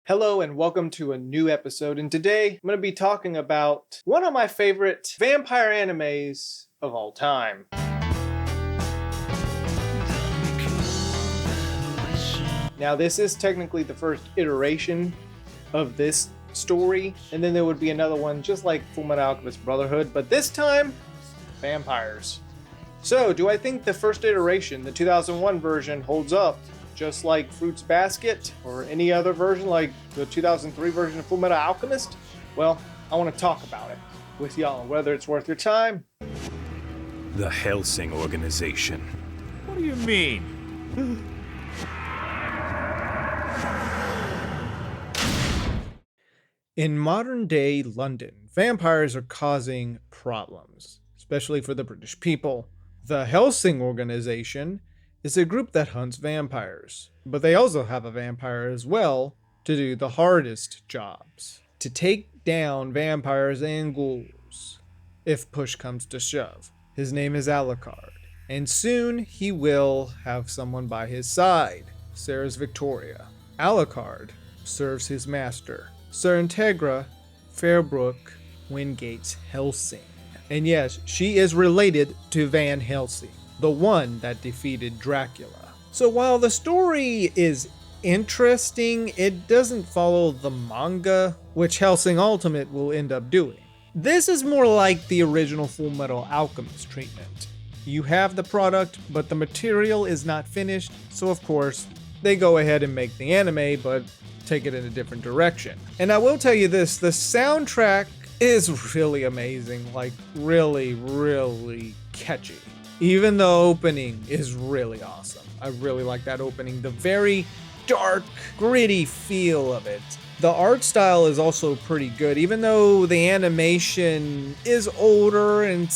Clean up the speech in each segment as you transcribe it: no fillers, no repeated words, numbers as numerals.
Hello and welcome to a new episode, and today I'm going to be talking about one of my favorite vampire animes of all time. Now this is technically the first iteration of this story, and then there would be another one just like Fullmetal Alchemist Brotherhood, but this time, vampires. So, do I think the first iteration, the 2001 version, holds up? Just like Fruits Basket or any other version like the 2003 version of Fullmetal Alchemist? Well, I want to talk about it with y'all, whether it's worth your time. The Hellsing organization. What do you mean? In modern-day London, vampires are causing problems, especially for the British people. The Hellsing organization is a group that hunts vampires, but they also have a vampire as well to do the hardest jobs, to take down vampires and ghouls, if push comes to shove. His name is Alucard, and soon he will have someone by his side, Sarah's Victoria. Alucard serves his master, Sir Integra Fairbrook Wingate's Hellsing. And yes, she is related to Van Helsing, the one that defeated Dracula. So while the story is interesting, it doesn't follow the manga, which Hellsing Ultimate will end up doing. This is more like the original Fullmetal Alchemist treatment. You have the product, but the material is not finished, so of course, they go ahead and make the anime, but take it in a different direction. And I will tell you this, the soundtrack is really amazing, like really catchy. Even the opening is really awesome. I really like that opening. The very dark, gritty feel of it. The art style is also pretty good, even though the animation is older and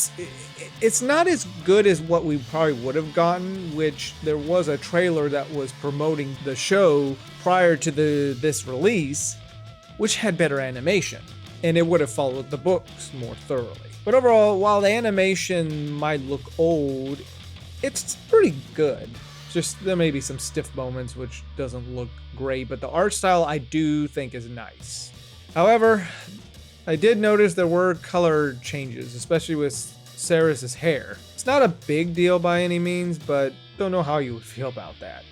it's not as good as what we probably would have gotten, which there was a trailer that was promoting the show prior to this release, which had better animation, and it would have followed the books more thoroughly. But overall, while the animation might look old, it's pretty good. Just there may be some stiff moments which doesn't look great, but the art style I do think is nice. However, I did notice there were color changes, especially with Sarah's hair. It's not a big deal by any means, but don't know how you would feel about that.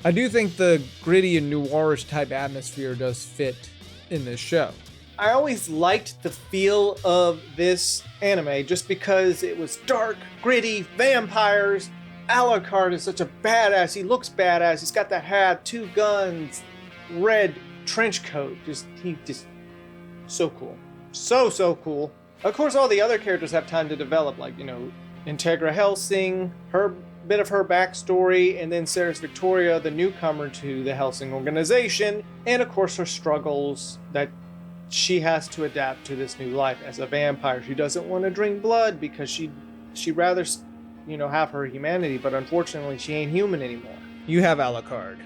I do think the gritty and noirish type atmosphere does fit in this show. I always liked the feel of this anime just because it was dark, gritty, vampires. Alucard is such a badass. He looks badass. He's got that hat, 2 guns, red trench coat. He so cool. So cool. Of course, all the other characters have time to develop, like, Integra Hellsing, her bit of her backstory, and then Sarah's Victoria, the newcomer to the Hellsing organization, and of course her struggles that she has to adapt to this new life as a vampire. She doesn't want to drink blood because she'd rather, have her humanity, but unfortunately she ain't human anymore. You have Alucard,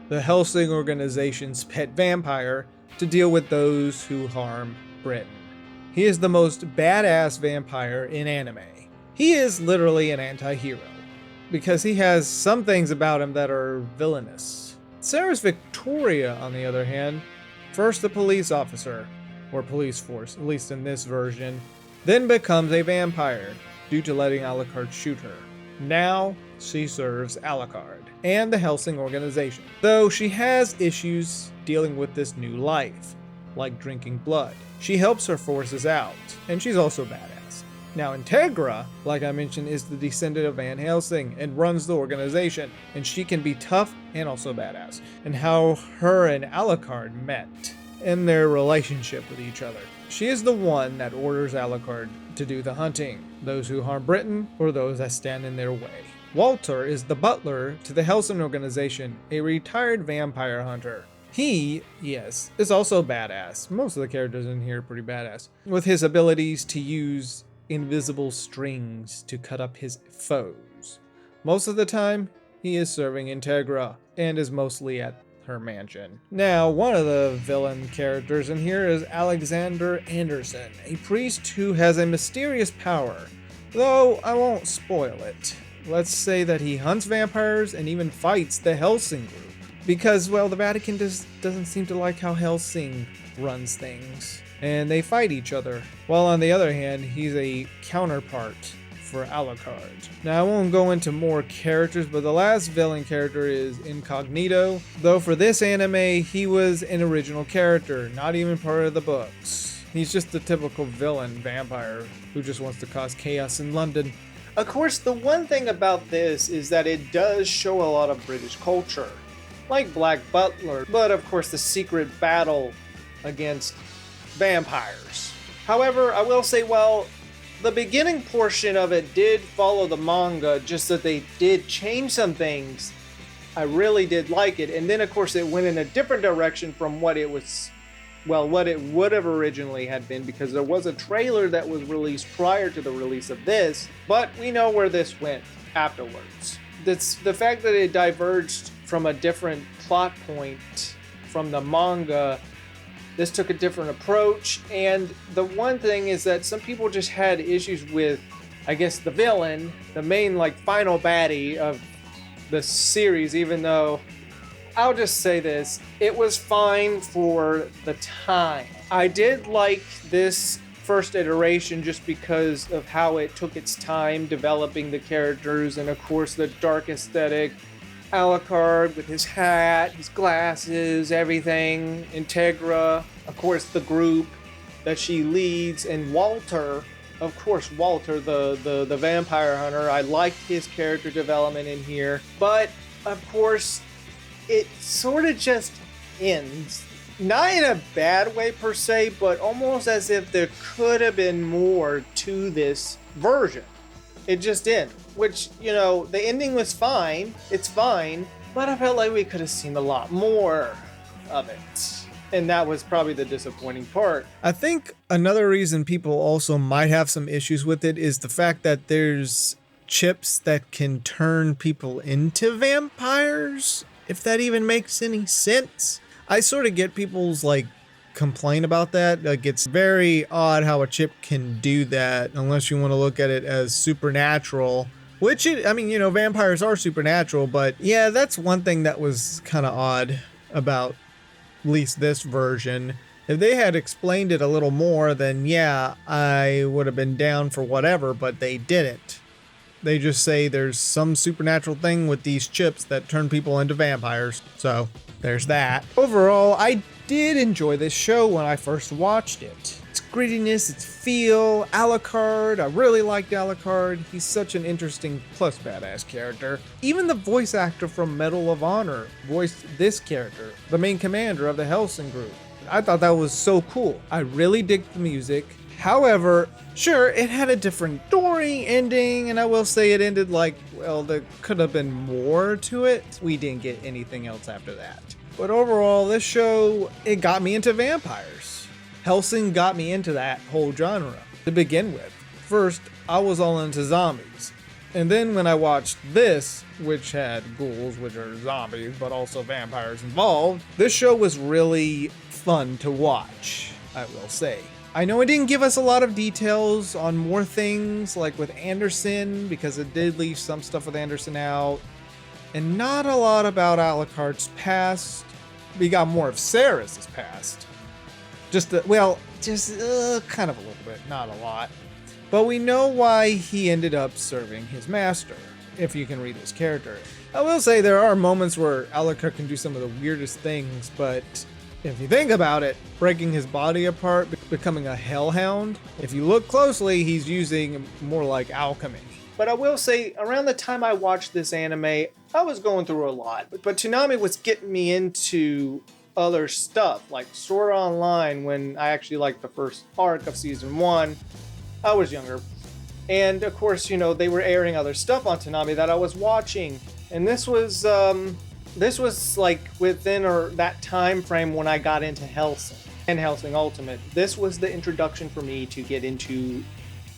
the Hellsing organization's pet vampire, to deal with those who harm Britain. He is the most badass vampire in anime. He is literally an anti-hero, because he has some things about him that are villainous. Sarah's Victoria, on the other hand, first a police officer, or police force, at least in this version, then becomes a vampire due to letting Alucard shoot her. Now, she serves Alucard and the Hellsing organization, though she has issues dealing with this new life, like drinking blood. She helps her forces out, and she's also badass. Now, Integra, like I mentioned, is the descendant of Van Helsing and runs the organization, and she can be tough and also badass, and how her and Alucard met and their relationship with each other. She is the one that orders Alucard to do the hunting, those who harm Britain or those that stand in their way. Walter is the butler to the Hellsing organization, a retired vampire hunter. He, yes, is also badass. Most of the characters in here are pretty badass, with his abilities to use invisible strings to cut up his foes. Most of the time, he is serving Integra and is mostly at her mansion. Now, one of the villain characters in here is Alexander Anderson, a priest who has a mysterious power, though I won't spoil it. Let's say that he hunts vampires and even fights the Hellsing group. because, well, the Vatican doesn't seem to like how Hellsing runs things, and they fight each other. While on the other hand, he's a counterpart for Alucard. Now, I won't go into more characters, but the last villain character is Incognito, though for this anime, he was an original character, not even part of the books. He's just the typical villain vampire who just wants to cause chaos in London. Of course, the one thing about this is that it does show a lot of British culture, like Black Butler, but of course the secret battle against vampires. However, I will say, well, the beginning portion of it did follow the manga, just that they did change some things. I really did like it, and then of course it went in a different direction from what it was, well, what it would have originally had been, because there was a trailer that was released prior to the release of this, but we know where this went afterwards. That's the fact that it diverged from a different plot point from the manga. This took a different approach, and the one thing is that some people just had issues with, I guess, the villain, the main, like, final baddie of the series, even though, I'll just say this, it was fine for the time. I did like this first iteration just because of how it took its time developing the characters, and of course the dark aesthetic, Alucard with his hat, his glasses, everything, Integra, of course the group that she leads, and Walter, of course Walter, the vampire hunter. I liked his character development in here, but of course it sort of just ends. Not in a bad way per se, but almost as if there could have been more to this version. It just didn't. Which, you know, the ending was fine. It's fine. But I felt like we could have seen a lot more of it. And that was probably the disappointing part. I think another reason people also might have some issues with it is the fact that there's chips that can turn people into vampires. If that even makes any sense. I sort of get people's, like, complain about that. Like, it's very odd how a chip can do that unless you want to look at it as supernatural, which I mean, you know, vampires are supernatural, but yeah, that's one thing that was kind of odd about at least this version. If they had explained it a little more, then yeah, I would have been down for whatever, but they didn't. They just say there's some supernatural thing with these chips that turn people into vampires. So there's that. Overall, I did enjoy this show when I first watched it. Its grittiness, its feel, Alucard. I really liked Alucard. He's such an interesting plus badass character. Even the voice actor from Medal of Honor voiced this character, the main commander of the Hellsing group. I thought that was so cool. I really dig the music. However, sure, it had a different story ending, and I will say it ended like, well, there could have been more to it. We didn't get anything else after that. But overall, this show, it got me into vampires. Hellsing got me into that whole genre to begin with. First, I was all into zombies. And then when I watched this, which had ghouls, which are zombies, but also vampires involved, this show was really fun to watch, I will say. I know it didn't give us a lot of details on more things, like with Anderson, because it did leave some stuff with Anderson out, and not a lot about Alucard's past. We got more of Sarah's past. Just kind of a little bit, not a lot. But we know why he ended up serving his master, if you can read his character. I will say there are moments where Alucard can do some of the weirdest things, but if you think about it, breaking his body apart, becoming a hellhound, if you look closely, he's using more like alchemy. But I will say, around the time I watched this anime, I was going through a lot. But Toonami was getting me into other stuff, like Sword Art Online, when I actually liked the first arc of season 1. I was younger. And of course, you know, they were airing other stuff on Toonami that I was watching. And this was like within that time frame when I got into Hellsing and Hellsing Ultimate. This was the introduction for me to get into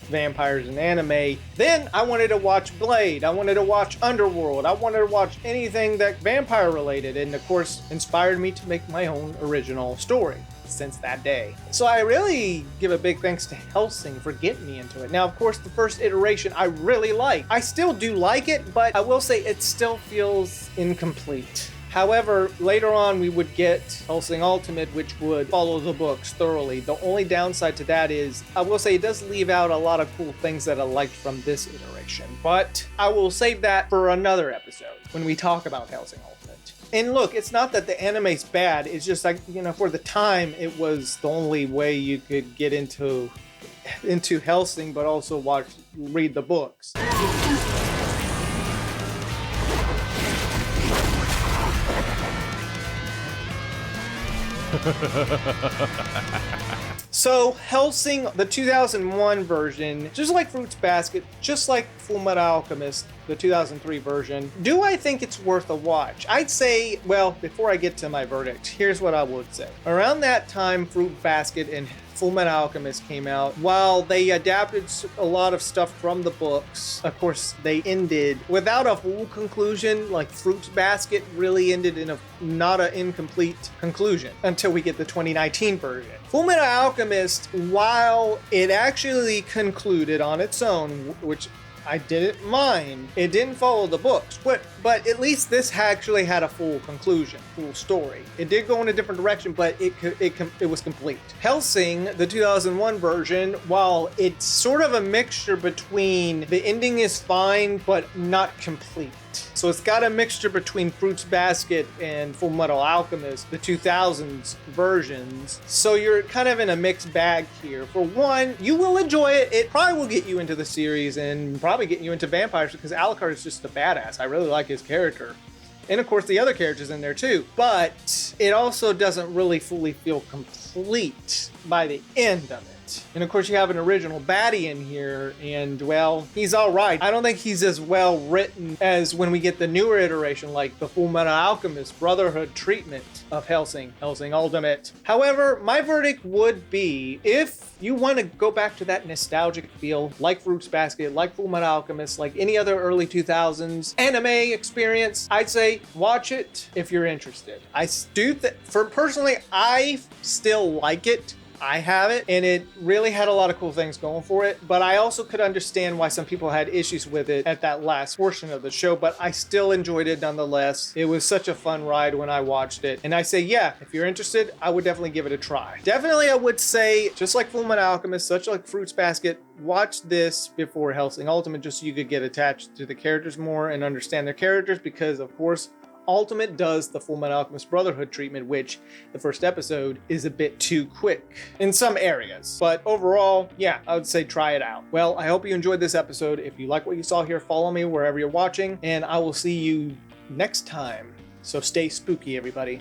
vampires and anime. Then I wanted to watch Blade. I wanted to watch Underworld. I wanted to watch anything that vampire related, and of course inspired me to make my own original story since that day. So I really give a big thanks to Hellsing for getting me into it. Now, of course, the first iteration I really like. I still do like it, but I will say it still feels incomplete. However, later on we would get Hellsing Ultimate, which would follow the books thoroughly. The only downside to that is, I will say it does leave out a lot of cool things that I liked from this iteration. But I will save that for another episode when we talk about Hellsing Ultimate. And look, it's not that the anime's bad, it's just like, for the time, it was the only way you could get into Hellsing, but also read the books. So, Hellsing, the 2001 version, just like Fruits Basket, just like Fullmetal Alchemist, the 2003 version, do I think it's worth a watch? I'd say, well, before I get to my verdict, here's what I would say. Around that time, Fruit Basket and Fullmetal Alchemist came out. While they adapted a lot of stuff from the books, of course, they ended without a full conclusion. Like Fruits Basket really ended in not an incomplete conclusion until we get the 2019 version. Fullmetal Alchemist, while it actually concluded on its own, which I didn't mind, it didn't follow the books, but at least this actually had a full conclusion, full story. It did go in a different direction, but it was complete. Hellsing, the 2001 version, while it's sort of a mixture between the ending is fine, but not complete. So it's got a mixture between Fruits Basket and Fullmetal Alchemist, the 2000s versions. So you're kind of in a mixed bag here. For one, you will enjoy it. It probably will get you into the series and probably get you into vampires because Alucard is just a badass. I really like his character. And of course the other characters in there too. But it also doesn't really fully feel complete by the end of it. And of course you have an original baddie in here, and well, he's alright. I don't think he's as well written as when we get the newer iteration, like the Fullmetal Alchemist Brotherhood treatment of Hellsing Ultimate. However, my verdict would be, if you want to go back to that nostalgic feel, like Fruits Basket, like Fullmetal Alchemist, like any other early 2000s anime experience, I'd say watch it if you're interested. I still like it. I have it, and it really had a lot of cool things going for it, but I also could understand why some people had issues with it at that last portion of the show, but I still enjoyed it nonetheless. It was such a fun ride when I watched it, and I say, yeah, if you're interested, I would definitely give it a try. Definitely, I would say, just like Fullmetal Alchemist, such like Fruits Basket, watch this before Hellsing Ultimate, just so you could get attached to the characters more and understand their characters, because, of course, Ultimate does the Fullmetal Alchemist Brotherhood treatment, which the first episode is a bit too quick in some areas. But overall, yeah, I would say try it out. Well, I hope you enjoyed this episode. If you like what you saw here, follow me wherever you're watching, and I will see you next time. So stay spooky, everybody.